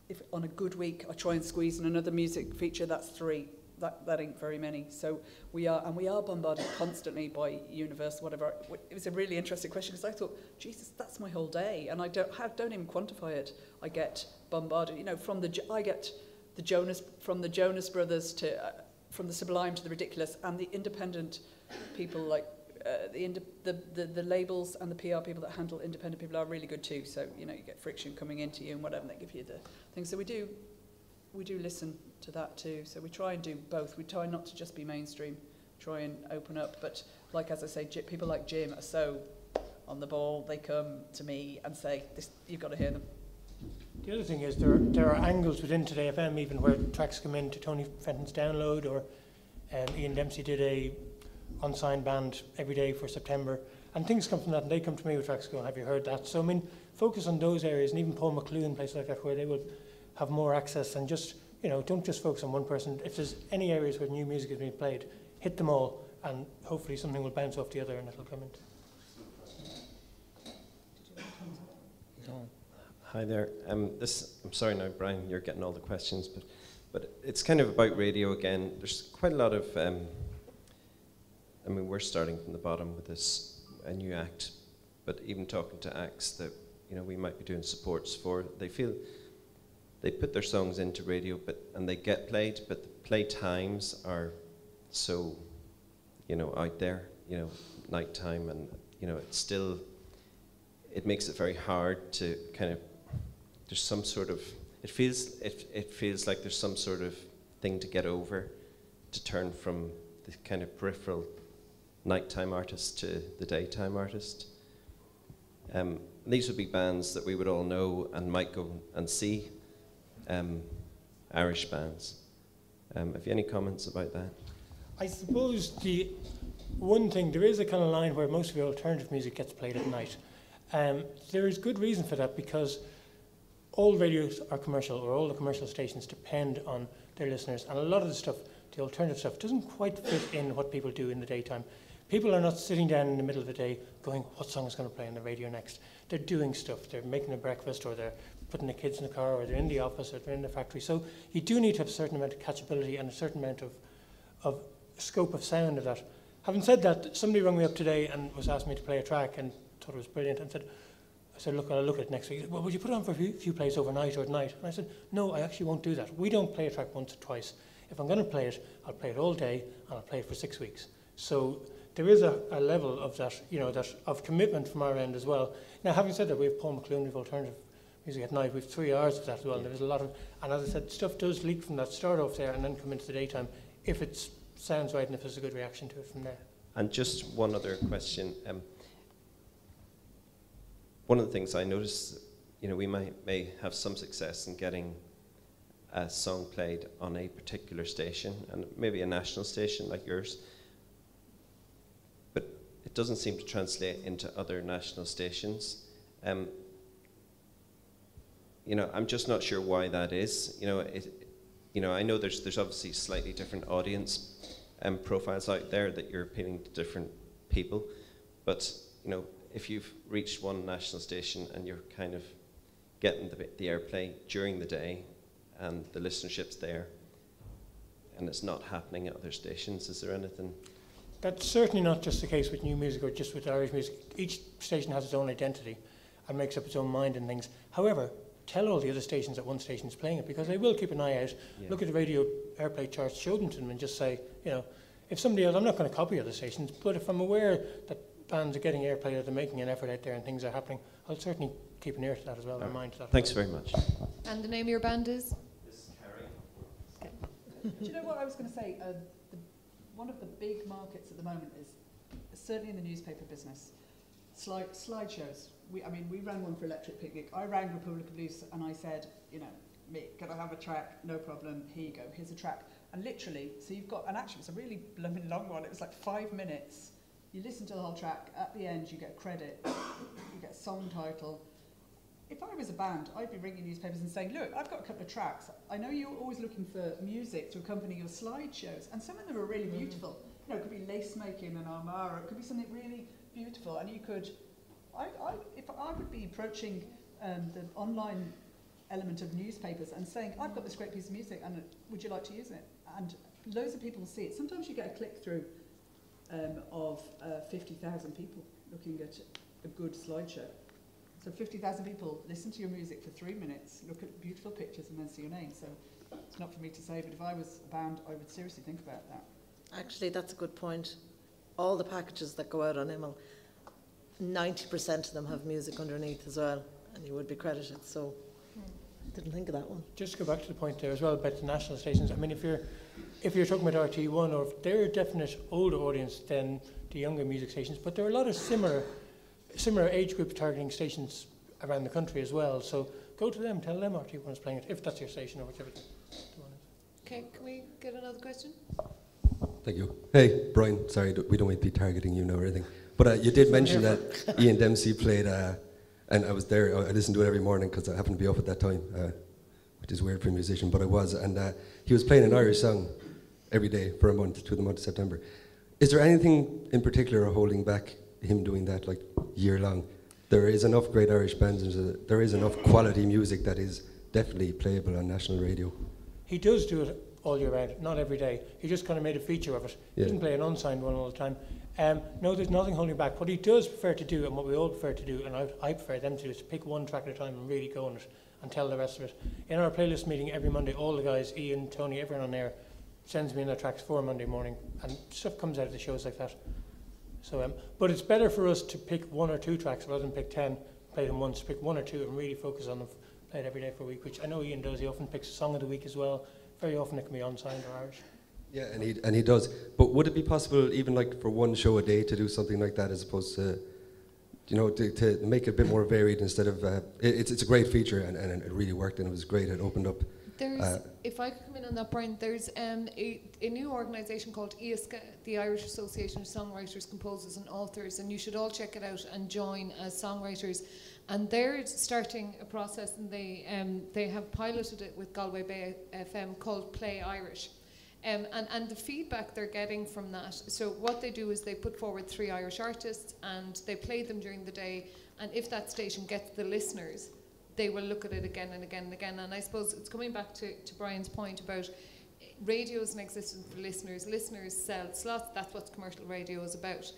If on a good week I try and squeeze in another music feature, that's 3. That ain't very many. So we are bombarded constantly by Universal, whatever. It was a really interesting question because I thought, Jesus, that's my whole day, and I don't even quantify it. I get bombarded, you know, I get the Jonas Brothers to from the sublime to the ridiculous, and the independent people like the labels and the PR people that handle independent people are really good too. So you know, you get Friction coming into you and whatever, they give you the thing. So we do listen to that too. So we try and do both. We try not to just be mainstream, try and open up. But like, as I say, people like Jim are so on the ball. They come to me and say, "This, you've got to hear them." The other thing is there are angles within Today FM even where tracks come into Tony Fenton's download, or Ian Dempsey did a unsigned band every day for September, and things come from that, and they come to me with tracks going, have you heard that? So I mean, focus on those areas, and even Paul McLuhan, places like that, where they will have more access, and just, you know, don't just focus on one person. If there's any areas where new music is being played, hit them all, and hopefully something will bounce off the other and it'll come into. Hi there. I'm sorry now, Brian, you're getting all the questions, but it's kind of about radio again. There's quite a lot of, I mean, we're starting from the bottom with a new act, but even talking to acts that, you know, we might be doing supports for, they feel they put their songs into radio, and they get played, but the play times are so, you know, out there, you know, nighttime, and, you know, it makes it very hard to kind of, there's some sort of, it feels like there's some sort of thing to get over, to turn from the kind of peripheral nighttime artist to the daytime artist. These would be bands that we would all know and might go and see, Irish bands. Have you any comments about that? I suppose the one thing, there is a kind of line where most of the alternative music gets played at night. There is good reason for that, because all radios are commercial, or all the commercial stations depend on their listeners, and a lot of the stuff, the alternative stuff, doesn't quite fit in what people do in the daytime. People are not sitting down in the middle of the day going, what song is going to play on the radio next? They're doing stuff. They're making a breakfast, or they're putting the kids in the car, or they're in the office, or they're in the factory. So you do need to have a certain amount of catchability and a certain amount of scope of sound of that. Having said that, somebody rang me up today and was asking me to play a track and thought it was brilliant, and I said, look, I'll look at it next week. He said, well, would you put it on for a few plays overnight or at night? And I said, no, I actually won't do that. We don't play a track once or twice. If I'm going to play it, I'll play it all day, and I'll play it for 6 weeks. So there is a level of that, you know, that of commitment from our end as well. Now, having said that, we have Paul McLuhan, we have alternative music at night. We have 3 hours of that as well. Yeah. There's a lot of, and as I said, stuff does leak from that start off there and then come into the daytime if it sounds right and if there's a good reaction to it from there. And just one other question. One of the things I noticed, you know, we may have some success in getting a song played on a particular station, and maybe a national station like yours, but it doesn't seem to translate into other national stations. You know, I'm just not sure why that is. You know, I know there's obviously slightly different audience profiles out there that you're appealing to different people, but you know, if you've reached one national station and you're kind of getting the airplay during the day and the listenership's there, and it's not happening at other stations, is there anything? That's certainly not just the case with new music or just with Irish music. Each station has its own identity and makes up its own mind and things. However, tell all the other stations that one station is playing it, because they will keep an eye out, look at the radio airplay charts, show them to them, and just say, you know, if somebody else, I'm not going to copy other stations, but if I'm aware that bands are getting airplay, that they're making an effort out there and things are happening, I'll certainly keep an ear to that as well, and mind to that. Thanks very much. And the name of your band is? This is Carrie. Okay. Do you know what I was going to say? One of the big markets at the moment is, certainly in the newspaper business, slideshows. We ran one for Electric Picnic. I rang Republic of Blues and I said, you know, Mick, can I have a track? No problem, here you go, here's a track. And literally, so you've got, and actually it's a really blooming long one, it was like 5 minutes. You listen to the whole track, at the end you get credit, you get a song title. If I was a band, I'd be ringing newspapers and saying, look, I've got a couple of tracks. I know you're always looking for music to accompany your slideshows, and some of them are really beautiful. You know, it could be lace making and Armara, it could be something really beautiful, and you could, if I would be approaching the online element of newspapers and saying, I've got this great piece of music, and would you like to use it? And loads of people will see it. Sometimes you get a click-through of 50,000 people looking at a good slideshow. So 50,000 people listen to your music for 3 minutes, look at beautiful pictures, and then see your name. So it's not for me to say, but if I was a band, I would seriously think about that. Actually, that's a good point. All the packages that go out on IML, 90% of them have music underneath as well, and you would be credited. So I didn't think of that one. Just to go back to the point there as well about the national stations. I mean, if you're talking about RT1, or if they're a definite older audience than the younger music stations, but there are a lot of similar age group targeting stations around the country as well. So go to them, tell them RT1 is playing it, if that's your station or whichever the one is. Okay, can we get another question? Thank you. Hey, Brian, sorry, we don't want to be targeting you now or anything. But you did mention that Ian Dempsey played, and I was there, I listened to it every morning because I happened to be up at that time, which is weird for a musician, but I was. And he was playing an Irish song every day for a month, through the month of September. Is there anything in particular holding back him doing that, like, year long? There is enough great Irish bands, there is enough quality music that is definitely playable on national radio. He does do it all year round, not every day. He just kind of made a feature of it. Yeah. He doesn't play an unsigned one all the time. No, there's nothing holding back. What he does prefer to do, and what we all prefer to do, and I prefer them to do, is to pick one track at a time and really go on it and tell the rest of it. In our playlist meeting every Monday, all the guys, Ian, Tony, everyone on there, sends me in their tracks for Monday morning, and stuff comes out of the shows like that. So, but it's better for us to pick 1 or 2 tracks rather than pick 10, play them once, pick 1 or 2 and really focus on them, play it every day for a week, which I know Ian does. He often picks a song of the week as well. Very often it can be unsigned or Irish. Yeah, and he does. But would it be possible, even like for 1 show a day, to do something like that, as opposed to, you know, to make it a bit more varied instead of? It's a great feature, and it really worked, and it was great. It opened up. There's, if I could come in on that, Brian, there's a new organisation called HWCH, the Irish Association of Songwriters, Composers and Authors, and you should all check it out and join as songwriters. And they're starting a process, and they have piloted it with Galway Bay FM called Play Irish. And the feedback they're getting from that, so what they do is they put forward 3 Irish artists and they play them during the day, and if that station gets the listeners, they will look at it again and again and again. And I suppose it's coming back to Brian's point about radio is an existence for listeners. Listeners sell slots, that's what commercial radio is about.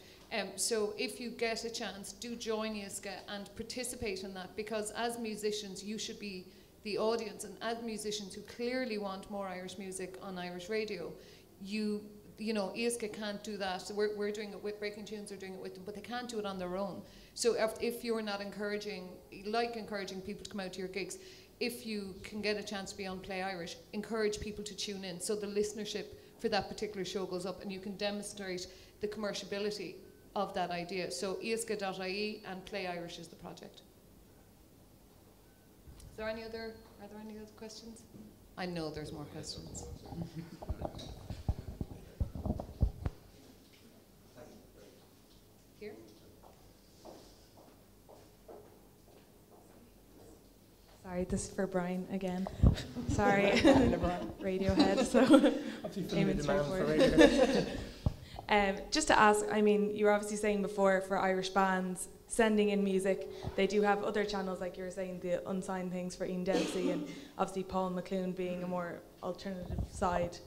So if you get a chance, do join HWCH and participate in that, because as musicians you should be the audience, and as musicians who clearly want more Irish music on Irish radio, you know, HWCH can't do that. So we're doing it with Breaking Tunes, are doing it with them, but they can't do it on their own. So if you're not encouraging people to come out to your gigs, if you can get a chance to be on Play Irish, encourage people to tune in, so the listenership for that particular show goes up, and you can demonstrate the commerciality of that idea. So HWCH.ie and Play Irish is the project. Are there any other questions? I know there's more questions. Here? Sorry, this is for Brian again. Sorry, Radiohead. So, aiming straightforward. Just to ask, I mean, you were obviously saying before for Irish bands sending in music, they do have other channels, like you were saying, the unsigned things for Ian Dempsey, and obviously Paul McClune being a more alternative side,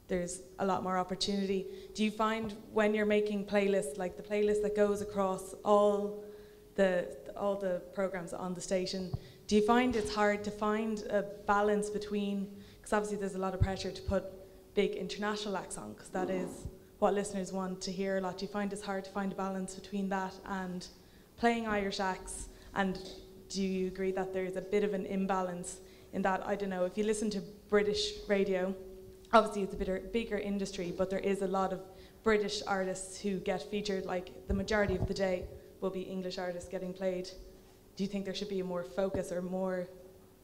there's a lot more opportunity. Do you find when you're making playlists, like the playlist that goes across all the programs on the station, do you find it's hard to find a balance between, because obviously there's a lot of pressure to put big international acts on, because that is what listeners want to hear a lot. Do you find it's hard to find a balance between that and playing Irish acts? And do you agree that there's a bit of an imbalance in that? I don't know, if you listen to British radio, obviously it's a bigger industry, but there is a lot of British artists who get featured, like the majority of the day will be English artists getting played. Do you think there should be a more focus, or more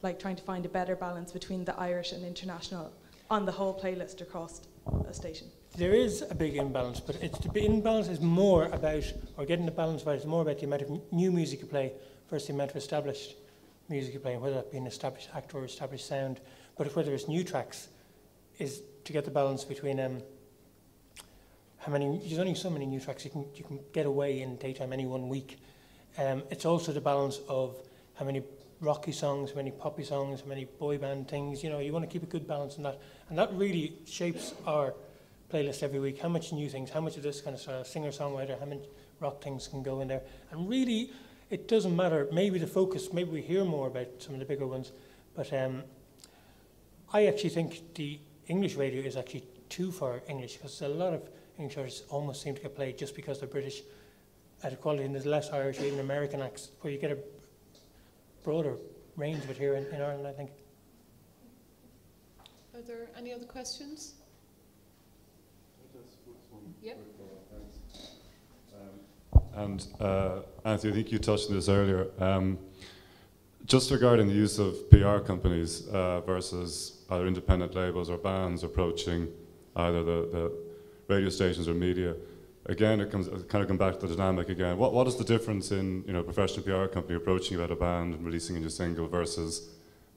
like trying to find a better balance between the Irish and international on the whole playlist across a station? There is a big imbalance, but the imbalance is more about, or getting the balance right, is more about the amount of new music you play versus the amount of established music you play, whether that be an established act or established sound. But whether it's new tracks, is to get the balance between how many. There's only so many new tracks you can get away in daytime any one week. It's also the balance of how many rocky songs, how many poppy songs, how many boy band things. You know, you want to keep a good balance in that, and that really shapes our playlist every week. How much new things, how much of this kind of style, singer-songwriter, how many rock things can go in there. And really, it doesn't matter. Maybe the focus, maybe we hear more about some of the bigger ones, but I actually think the English radio is actually too far English, because a lot of English artists almost seem to get played just because they're British at a quality, and there's less Irish or even American acts, where you get a broader range of it here in Ireland, I think. Are there any other questions? Yep. And Anthony, I think you touched on this earlier. just regarding the use of PR companies versus either independent labels or bands approaching either the radio stations or media, again, it kind of come back to the dynamic again. What is the difference in professional PR company approaching you about a band and releasing a new single versus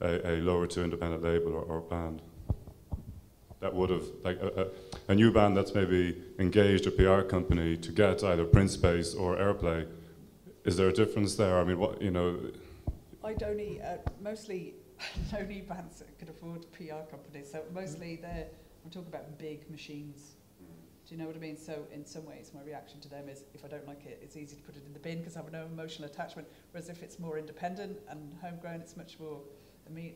a lower to independent label or band? That would have, like a new band that's maybe engaged a PR company to get either print space or airplay. Is there a difference there? I mean, I'd only, mostly, only bands that could afford PR companies. So mostly I'm talking about big machines. Do you know what I mean? So in some ways, my reaction to them is, if I don't like it, it's easy to put it in the bin because I have no emotional attachment. Whereas if it's more independent and homegrown, it's much more. I mean,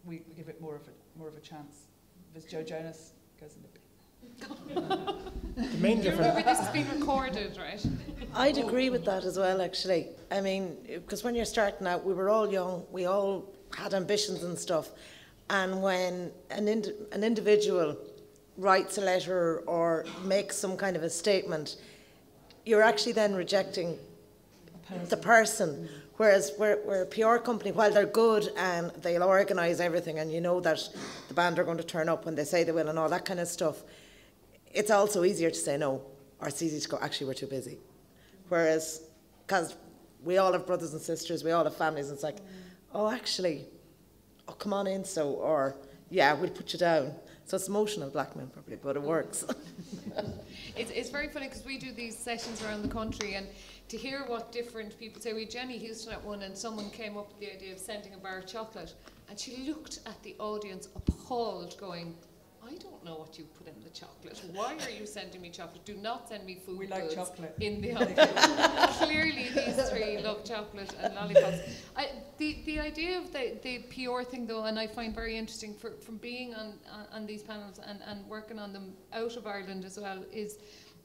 we give it more of a chance. If it's Joe Jonas, goes in the bin. The main difference. Remember, this has been recorded, right? I'd agree with that as well, actually. I mean, because when you're starting out, we were all young, we all had ambitions and stuff. And when an individual writes a letter or makes some kind of a statement, you're actually then rejecting the person. Whereas we're a PR company, while they're good and they'll organise everything and you know that the band are going to turn up when they say they will and all that kind of stuff, it's also easier to say no, or it's easy to go, actually, we're too busy. Whereas, because we all have brothers and sisters, we all have families, and it's like, oh, actually, oh, come on in, so, or, yeah, we'll put you down. So it's emotional blackmail, probably, but it works. It's very funny because we do these sessions around the country, and to hear what different people say. We had Jenny Houston at one, and someone came up with the idea of sending a bar of chocolate, and she looked at the audience appalled, going, I don't know what you put in the chocolate. Why are you sending me chocolate? Do not send me food goods like chocolate. In the envelope. Clearly these three love chocolate and lollipops. The idea of the PR thing, though, and I find very interesting from being on these panels and working on them out of Ireland as well, is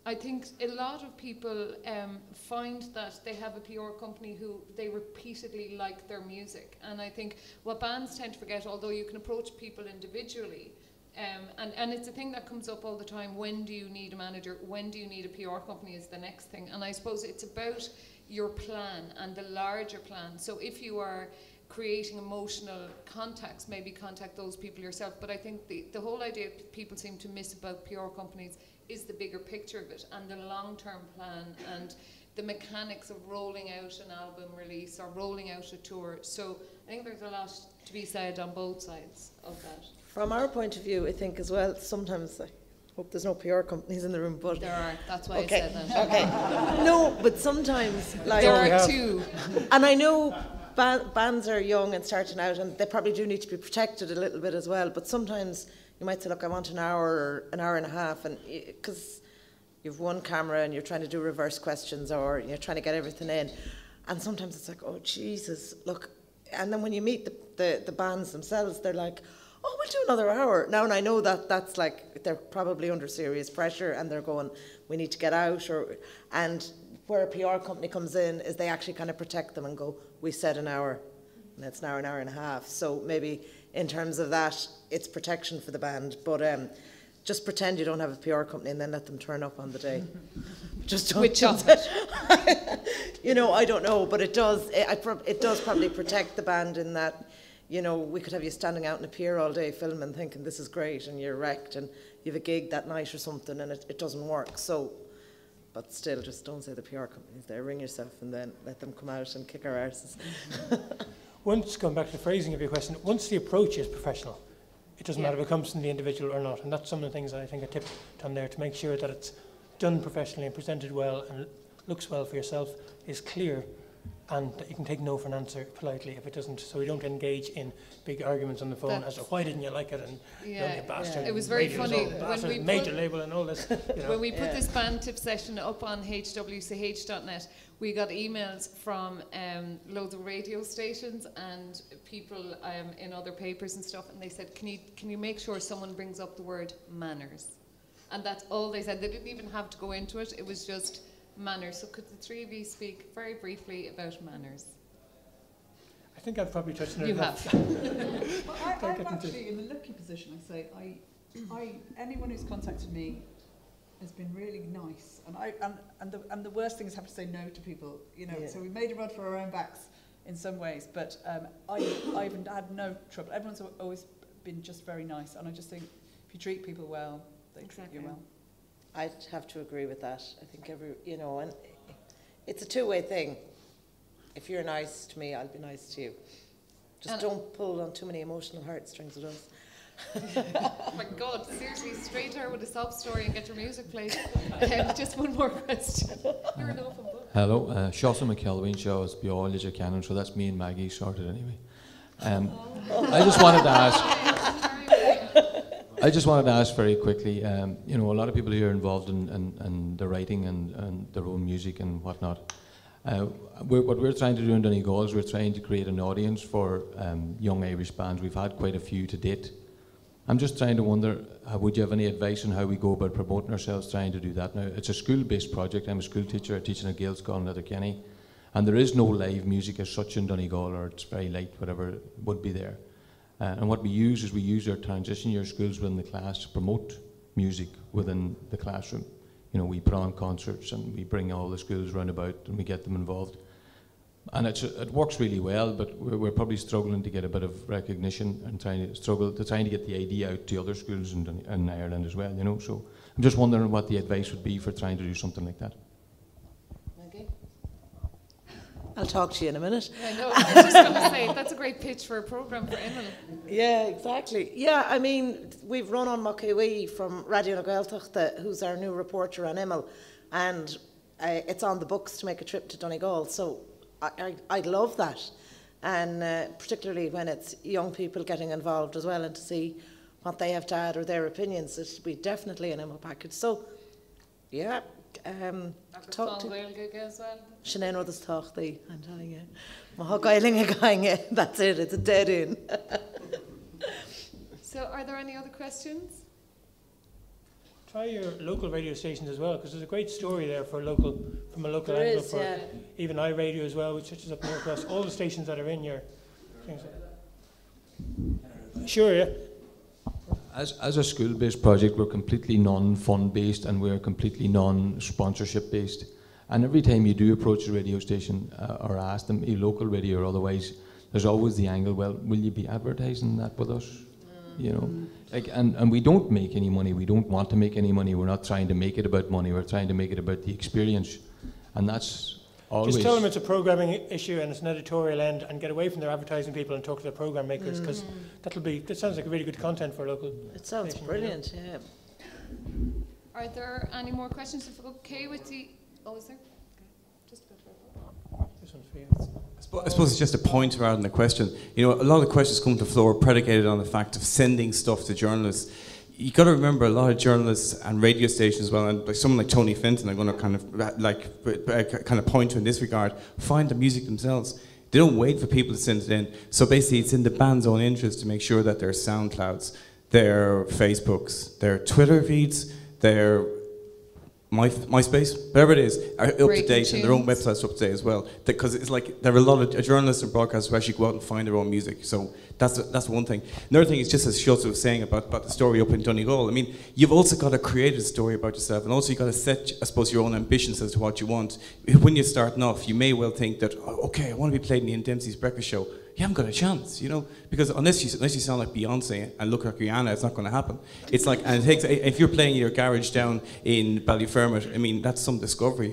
I think a lot of people find that they have a PR company who they repeatedly like their music. And I think what bands tend to forget, although you can approach people individually, and it's a thing that comes up all the time, when do you need a manager, when do you need a PR company is the next thing. And I suppose it's about your plan and the larger plan. So if you are creating emotional contacts, maybe contact those people yourself. But I think the whole idea people seem to miss about PR companies is the bigger picture of it and the long-term plan and the mechanics of rolling out an album release or rolling out a tour. So I think there's a lot to be said on both sides of that. From our point of view, I think as well, sometimes, I hope there's no PR companies in the room, but... There are, that's why okay. I said that. Okay. No, but sometimes, like... There are two. And I know bands are young and starting out, and they probably do need to be protected a little bit as well, but sometimes you might say, look, I want an hour or an hour and a half, and because you've one camera and you're trying to do reverse questions or you're trying to get everything in, and sometimes it's like, oh, Jesus, look. And then when you meet the bands themselves, they're like, oh, we'll do another hour. Now, and I know that that's like, they're probably under serious pressure and they're going, we need to get out. And where a PR company comes in is they actually kind of protect them and go, we said an hour, and it's now an hour and a half. So maybe in terms of that, it's protection for the band. But just pretend you don't have a PR company and then let them turn up on the day. Just don't. With chocolate. I don't know, but it does probably protect the band in that, we could have you standing out in a pier all day filming, thinking this is great, and you're wrecked, and you have a gig that night or something, and it doesn't work. So, but still, just don't say the PR company's there. Ring yourself, and then let them come out and kick our arses. Once, going back to the phrasing of your question, once the approach is professional, it doesn't matter if it comes from the individual or not, and that's some of the things that I think I tipped on there to make sure that it's done professionally and presented well and looks well for yourself, is clear, and that you can take no for an answer politely if it doesn't, so we don't engage in big arguments on the phone as to why didn't you like it, and you're only a bastard. It was very funny when we major label and all this. When we put this BandTips session up on HWCH11, we got emails from loads of radio stations and people in other papers and stuff, and they said, can you make sure someone brings up the word manners? And that's all they said. They didn't even have to go into it. It was just manners. So could the three of you speak very briefly about manners? I think I've probably touched on it. You have. Well, I'm actually in the lucky position. I say, anyone who's contacted me has been really nice, and the worst thing is have to say no to people. So we made a run for our own backs, in some ways. But I've had no trouble. Everyone's always been just very nice, and I just think if you treat people well, they treat you well. I'd have to agree with that. I think and it's a two-way thing. If you're nice to me, I'll be nice to you. Just don't pull on too many emotional heartstrings with us. Oh my God, seriously, straight there with a sob story and get your music played. Just one more question. You're an open book. Hello, Seosa McKelvin shows Biology Canon, so that's me and Maggie sorted anyway. I just wanted to ask very quickly, a lot of people here are involved in the writing and their own music and whatnot. What we're trying to do in Donegal is we're trying to create an audience for young Irish bands. We've had quite a few to date. I'm just trying to wonder, would you have any advice on how we go about promoting ourselves trying to do that now? It's a school-based project. I'm a school teacher teaching at Gaelscoil in Letterkenny, and there is no live music as such in Donegal, or it's very light, whatever would be there. And what we use is our transition year schools within the class to promote music within the classroom. We put on concerts and we bring all the schools round about and we get them involved. And it works really well, but we're probably struggling to get a bit of recognition and trying to get the idea out to other schools in Ireland as well, So I'm just wondering what the advice would be for trying to do something like that. Okay. I'll talk to you in a minute. I know, I was just going to say, that's a great pitch for a programme for Emil. Yeah, exactly. Yeah, I mean, we've run on Mockewy from Radio na Gaeltachta, who's our new reporter on Emil, and it's on the books to make a trip to Donegal, so I'd love that, and particularly when it's young people getting involved as well, and to see what they have to add or their opinions. It should be definitely an Emil package. So, yeah, talk to Sinead Ruther's talk. I'm telling you, that's it. It's a dead end. So, are there any other questions? Try your local radio stations as well, because there's a great story there from a local There angle is, for yeah. even iRadio as well, which touches up Northwest. All the stations that are in your things. Sure, yeah. As a school-based project, we're completely non-fund based and we're completely non-sponsorship based. And every time you do approach a radio station or ask them, a local radio or otherwise, there's always the angle, well, will you be advertising that with us? And we don't make any money. We don't want to make any money. We're not trying to make it about money. We're trying to make it about the experience. And that's always... Just tell them it's a programming issue and it's an editorial end, and get away from their advertising people and talk to their program makers, because that sounds like a really good content for a local... It sounds station, brilliant, yeah. Are there any more questions? If we're okay with the... Oh, is there? Okay. Just go for it. This one's for you. I suppose it's just a point rather than a question. A lot of the questions come to the floor predicated on the fact of sending stuff to journalists. You got to remember, a lot of journalists and radio stations as well, and like someone like Tony Fenton, I'm going to kind of point to in this regard, find the music themselves. They don't wait for people to send it in. So basically, it's in the band's own interest to make sure that their SoundClouds, their Facebooks, their Twitter feeds, their MySpace, whatever it is, are up to date, and their own websites are up to date as well. Because it's like there are a lot of journalists and broadcasters who actually go out and find their own music. So that's one thing. Another thing is, just as Shultz was saying about the story up in Donegal. I mean, you've also got to create a story about yourself, and also you've got to set, I suppose, your own ambitions as to what you want. When you're starting off, you may well think that, okay, I want to be played in Ian Dempsey's Breakfast Show. You haven't got a chance, because unless you sound like Beyonce and look like Rihanna, it's not going to happen. It's like, and it takes, if you're playing your garage down in Ballyfermot, I mean, that's some discovery,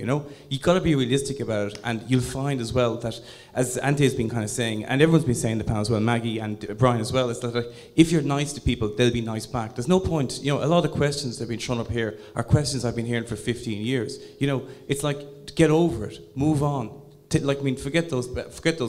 You've got to be realistic about it, and you'll find as well that, as Ante has been kind of saying, and everyone's been saying in the panel as well, Maggie and Brian as well, is that if you're nice to people, they'll be nice back. There's no point, a lot of questions that have been thrown up here are questions I've been hearing for 15 years. It's like, get over it, move on. Forget those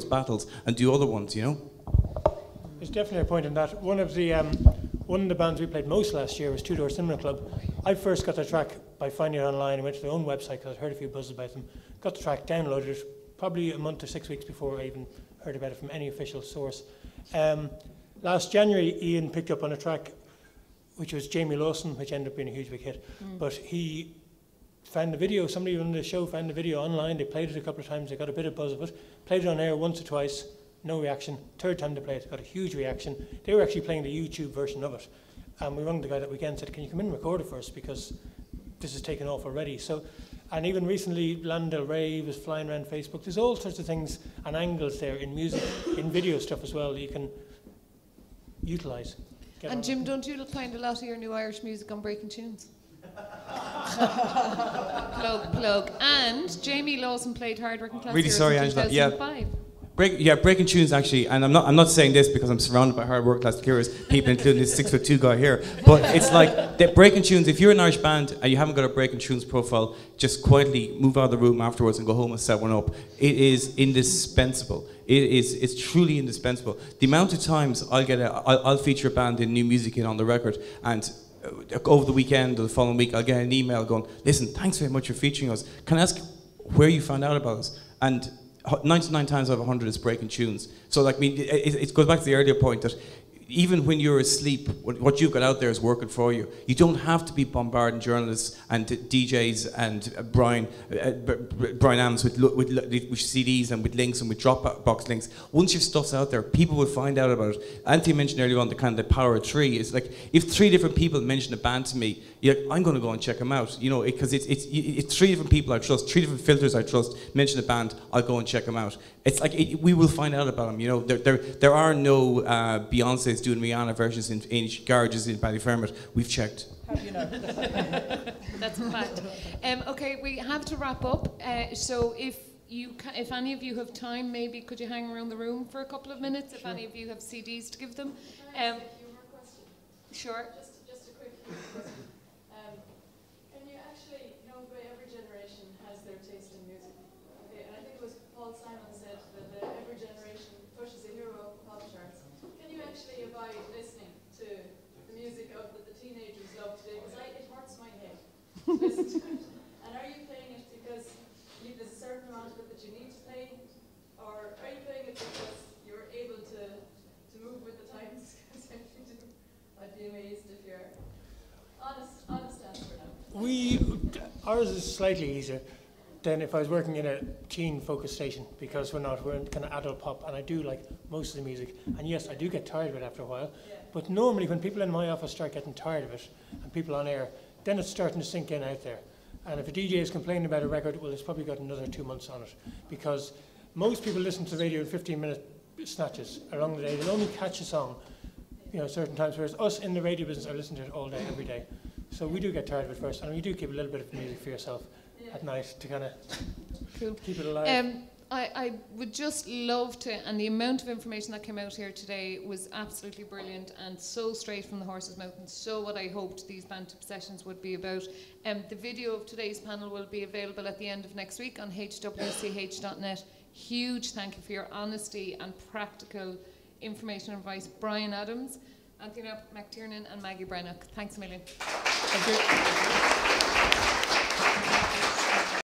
battles and do other ones, There's definitely a point in that. One of the bands we played most last year was Two Door Cinema Club. I first got their track by finding it online and went to their own website because I'd heard a few buzzes about them. Got the track, downloaded it, probably a month or 6 weeks before I even heard about it from any official source. Last January, Ian picked up on a track which was Jamie Lawson, which ended up being a huge big hit. But he found the video, somebody on the show found the video online, they played it a couple of times, they got a bit of buzz of it, played it on air once or twice, no reaction. Third time they played it, got a huge reaction. They were actually playing the YouTube version of it. And we rang the guy that weekend and said, can you come in and record it for us, because this is taken off already. So And even recently, Lana Del Rey was flying around Facebook. There's all sorts of things and angles there in music, in video stuff as well that you can utilise. And Jim, don't you find a lot of your new Irish music on Breaking Tunes? plug. And Jamie Lawson played Hard Working Class Really Heroes sorry, in Angela. 2005. Breaking Tunes actually, and I'm not saying this because I'm surrounded by hard working class heroes, people including this 6'2" guy here, but it's like the Breaking Tunes. If you're an Irish band and you haven't got a Breaking Tunes profile, just quietly move out of the room afterwards and go home and set one up. It is indispensable. It's truly indispensable. The amount of times I'll feature a band in new music on the record, and over the weekend or the following week I'll get an email going, listen, thanks very much for featuring us. Can I ask where you found out about us? And 99 times out of 100 is Breaking Tunes. So like, I mean, it goes back to the earlier point that even when you're asleep, what you've got out there is working for you. You don't have to be bombarding journalists and DJs and Brian Adams with CDs and with links and with Dropbox links. Once your stuff's out there, people will find out about it. Anthony mentioned earlier on the kind of the power of three. It's like if 3 different people mention a band to me, I'm going to go and check them out. You know, because it's 3 different people I trust, 3 different filters I trust. Mention a band, I'll go and check them out. It's like we will find out about them. You know, there are no Beyonce's doing Rihanna versions in garages in Ballyfermot. We've checked. How do you know? That's a fact. Okay, we have to wrap up. So if any of you have time, maybe could you hang around the room for a couple of minutes? If any of you have CDs to give them. Sure. Just a quick question. Can you actually, you know, every generation has their taste in music. Okay, and I think it was Paul Simon said that every generation pushes a hero up the pop charts. Can you actually abide listening to the music of that the teenagers love today? Because it hurts my head to listen to it. And are you playing it because there's a certain amount of it that you need to play, or are you playing it because you're able to move with the times? Because if you do, I'd be amazed if you're honest answer now. Ours is slightly easier than if I was working in a teen-focused station, because we're in kind of adult pop, and I do like most of the music. And yes, I do get tired of it after a while. Yeah. But normally, when people in my office start getting tired of it, and people on air, then it's starting to sink in out there. And if a DJ is complaining about a record, well, it's probably got another 2 months on it, because most people listen to the radio in 15-minute snatches along the day. They'll only catch a song, certain times. Whereas us in the radio business, I listen to it all day, every day. So we do get tired of it first, and you do keep a little bit of music for yourself at night to kind of keep it alive. I would just love to, and the amount of information that came out here today was absolutely brilliant and so straight from the horse's mouth, and so what I hoped these BandTips sessions would be about. The video of today's panel will be available at the end of next week on HWCH11. Huge thank you for your honesty and practical information and advice. Brian Adams, Anthony McTiernan and Maggie Brennock. Thanks a million. Thank you.